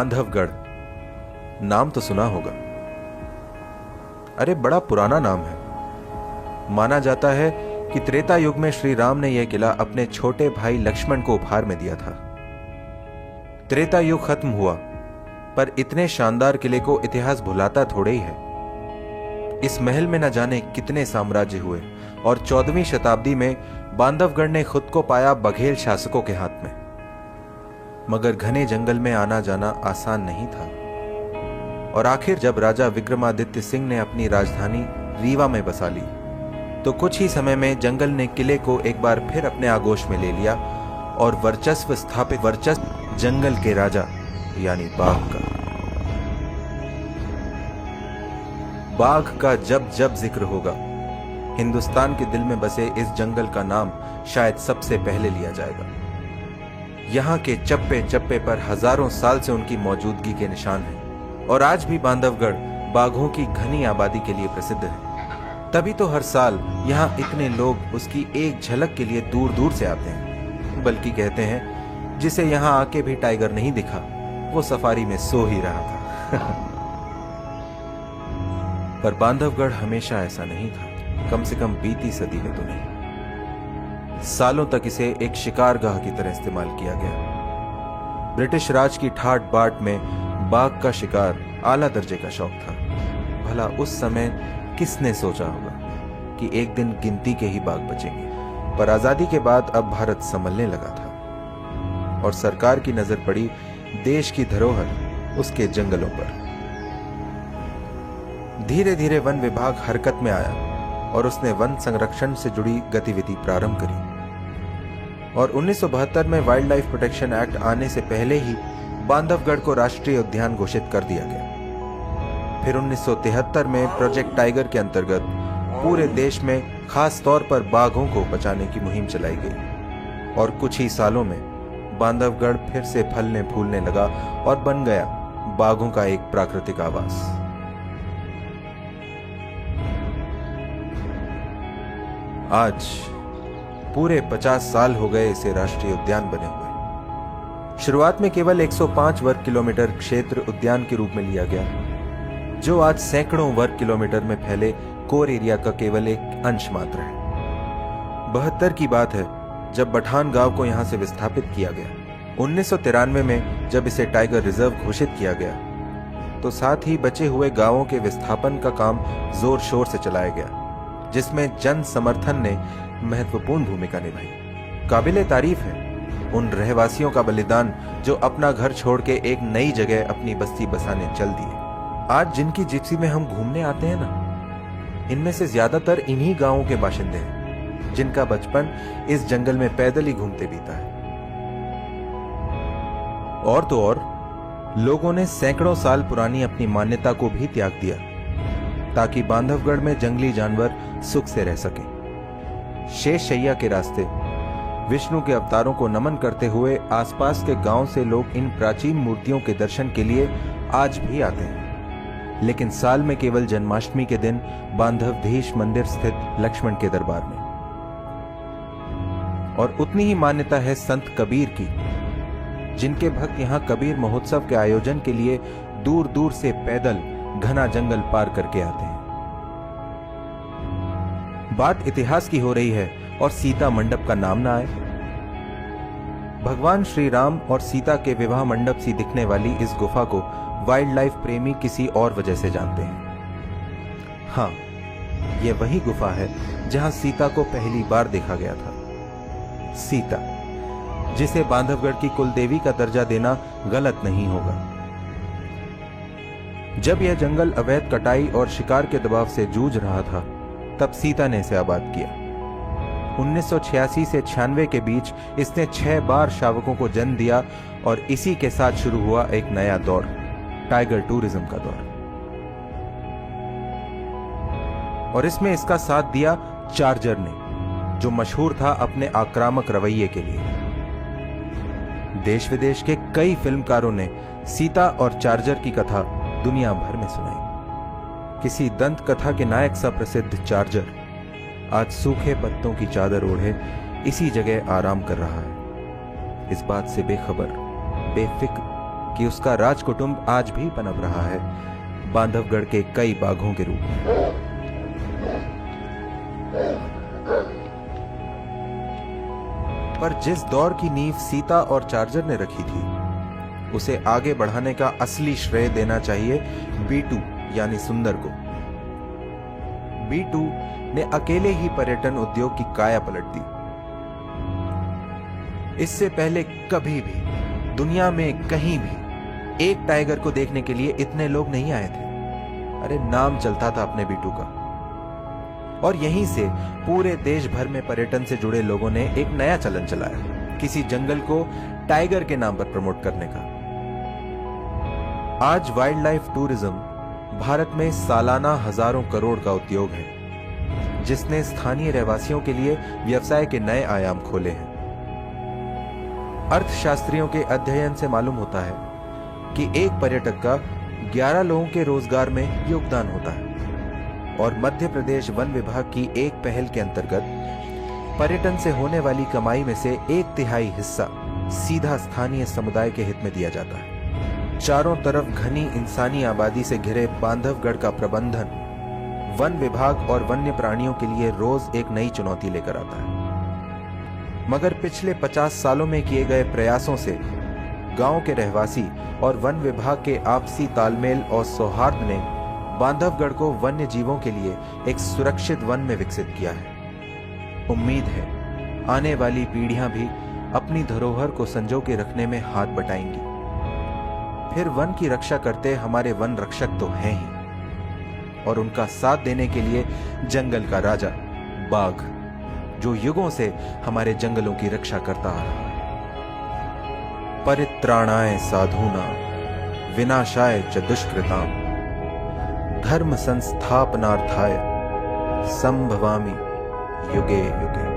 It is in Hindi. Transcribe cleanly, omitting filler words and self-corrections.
बांधवगढ़ नाम तो सुना होगा। अरे बड़ा पुराना नाम है। माना जाता है कि त्रेता युग में श्री राम ने यह किला अपने छोटे भाई लक्ष्मण को उपहार में दिया था। त्रेता युग खत्म हुआ, पर इतने शानदार किले को इतिहास भुलाता थोड़े ही है। इस महल में न जाने कितने साम्राज्य हुए और 14वीं शताब्दी में बांधवगढ़ ने खुद को पाया बघेल शासकों के हाथ में। मगर घने जंगल में आना जाना आसान नहीं था और आखिर जब राजा विक्रमादित्य सिंह ने अपनी राजधानी रीवा में बसा ली तो कुछ ही समय में जंगल ने किले को एक बार फिर अपने आगोश में ले लिया और वर्चस्व जंगल के राजा यानी बाघ का जब जब जिक्र होगा, हिंदुस्तान के दिल में बसे इस जंगल का नाम शायद सबसे पहले लिया जाएगा। यहाँ के चप्पे चप्पे पर हजारों साल से उनकी मौजूदगी के निशान हैं और आज भी बांधवगढ़ बाघों की घनी आबादी के लिए प्रसिद्ध है। तभी तो हर साल यहाँ इतने लोग उसकी एक झलक के लिए दूर दूर से आते हैं। बल्कि कहते हैं जिसे यहाँ आके भी टाइगर नहीं दिखा वो सफारी में सो ही रहा था। पर बांधवगढ़ हमेशा ऐसा नहीं था, कम से कम बीती सदी में तो नहीं। सालों तक इसे एक शिकारगाह की तरह इस्तेमाल किया गया। ब्रिटिश राज की ठाट बाट में बाघ का शिकार आला दर्जे का शौक था। भला उस समय किसने सोचा होगा कि एक दिन गिनती के ही बाघ बचेंगे। पर आजादी के बाद अब भारत संभलने लगा था और सरकार की नजर पड़ी देश की धरोहर उसके जंगलों पर। धीरे धीरे वन विभाग हरकत में आया और उसने वन संरक्षण से जुड़ी गतिविधि प्रारंभ करी और 1972 में वाइल्ड लाइफ प्रोटेक्शन एक्ट आने से पहले ही बांधवगढ़ को राष्ट्रीय उद्यान घोषित कर दिया गया। फिर 1973 में प्रोजेक्ट टाइगर के अंतर्गत पूरे देश में खास तौर पर बाघों को बचाने की मुहिम चलाई गई और कुछ ही सालों में बांधवगढ़ फिर से फलने फूलने लगा और बन गया बाघों का एक प्राकृतिक आवास। आज पूरे 50 साल हो गए इसे राष्ट्रीय उद्यान बने हुए। शुरुआत में केवल 105 वर्ग किलोमीटर क्षेत्र उद्यान के रूप में लिया गया, जो आज सैकड़ों वर्ग किलोमीटर में फैले कोर एरिया का केवल एक अंश मात्र है। 72 की बात है जब बठान गांव को यहां से विस्थापित किया गया। 1993 में जब इसे टाइगर रिजर्व घोषित किया गया तो साथ ही बचे हुए गांवों के विस्थापन का काम जोर शोर से चलाया गया, जिसमें जन समर्थन ने महत्वपूर्ण भूमिका निभाई। काबिले तारीफ है उन रहवासियों का बलिदान जो अपना घर छोड़ के एक नई जगह अपनी बस्ती बसाने चल दिए। आज जिनकी जिप्सी में हम घूमने आते हैं ना, इनमें से ज्यादातर इन्हीं गांवों के बाशिंदे हैं जिनका बचपन इस जंगल में पैदल ही घूमते बीता है। और तो और लोगों ने सैकड़ों साल पुरानी अपनी मान्यता को भी त्याग दिया ताकि बांधवगढ़ में जंगली जानवर सुख से रह सके। शेष शैया के रास्ते विष्णु के अवतारों को नमन करते हुए आसपास के गांव से लोग इन प्राचीन मूर्तियों के दर्शन के लिए आज भी आते हैं, लेकिन साल में केवल जन्माष्टमी के दिन बांधवधीश मंदिर स्थित लक्ष्मण के दरबार में। और उतनी ही मान्यता है संत कबीर की, जिनके भक्त यहां कबीर महोत्सव के आयोजन के लिए दूर दूर से पैदल घना जंगल पार करके आते हैं। बात इतिहास की हो रही है और सीता मंडप का नाम ना आए। भगवान श्री राम और सीता के विवाह मंडप सी दिखने वाली इस गुफा को वाइल्ड लाइफ प्रेमी किसी और वजह से जानते हैं। हाँ, यह वही गुफा है जहां सीता को पहली बार देखा गया था। सीता, जिसे बांधवगढ़ की कुलदेवी का दर्जा देना गलत नहीं होगा। जब यह जंगल अवैध कटाई और शिकार के दबाव से जूझ रहा था, तब सीता ने इसे आबाद किया। 1986 से 96 के बीच इसने 6 बार शावकों को जन्म दिया और इसी के साथ शुरू हुआ एक नया दौर, टाइगर टूरिज्म का दौर। और इसमें इसका साथ दिया चार्जर ने, जो मशहूर था अपने आक्रामक रवैये के लिए। देश विदेश के कई फिल्मकारों ने सीता और चार्जर की कथा दुनिया भर में सुनाई। किसी दंत कथा के नायक सा प्रसिद्ध चार्जर आज सूखे पत्तों की चादर ओढ़े इसी जगह आराम कर रहा है, इस बात से बेखबर, बेफिक्र कि उसका राजकुटुंब आज भी पनप रहा है बांधवगढ़ के कई बाघों के रूप में। पर जिस दौर की नींव सीता और चार्जर ने रखी थी, उसे आगे बढ़ाने का असली श्रेय देना चाहिए B2 यानी सुंदर को। B2 ने अकेले ही पर्यटन उद्योग की काया पलट दी। इससे पहले कभी भी दुनिया में कहीं भी एक टाइगर को देखने के लिए इतने लोग नहीं आए थे। अरे नाम चलता था अपने B2 का। और यहीं से पूरे देश भर में पर्यटन से जुड़े लोगों ने एक नया चलन चलाया, किसी जंगल को टाइगर के नाम पर प्रमोट करने का। आज वाइल्ड लाइफ टूरिज्म भारत में सालाना हजारों करोड़ का उद्योग है, जिसने स्थानीय रहवासियों के लिए व्यवसाय के नए आयाम खोले हैं। अर्थशास्त्रियों के अध्ययन से मालूम होता है कि एक पर्यटक का 11 लोगों के रोजगार में योगदान होता है। और मध्य प्रदेश वन विभाग की एक पहल के अंतर्गत पर्यटन से होने वाली कमाई में से 1/3 हिस्सा सीधा स्थानीय समुदाय के हित में दिया जाता है। चारों तरफ घनी इंसानी आबादी से घिरे बांधवगढ़ का प्रबंधन वन विभाग और वन्य प्राणियों के लिए रोज एक नई चुनौती लेकर आता है। मगर पिछले 50 सालों में किए गए प्रयासों से गांव के रहवासी और वन विभाग के आपसी तालमेल और सौहार्द ने बांधवगढ़ को वन्य जीवों के लिए एक सुरक्षित वन में विकसित किया है। उम्मीद है आने वाली पीढ़ियां भी अपनी धरोहर को संजो के रखने में हाथ बटाएंगी। फिर वन की रक्षा करते हमारे वन रक्षक तो हैं ही, और उनका साथ देने के लिए जंगल का राजा बाघ, जो युगों से हमारे जंगलों की रक्षा करता आ रहा है। परित्राणाय साधूनां विनाशाय च दुष्कृताम् धर्म संस्थापनार्थाय संभवामि युगे युगे।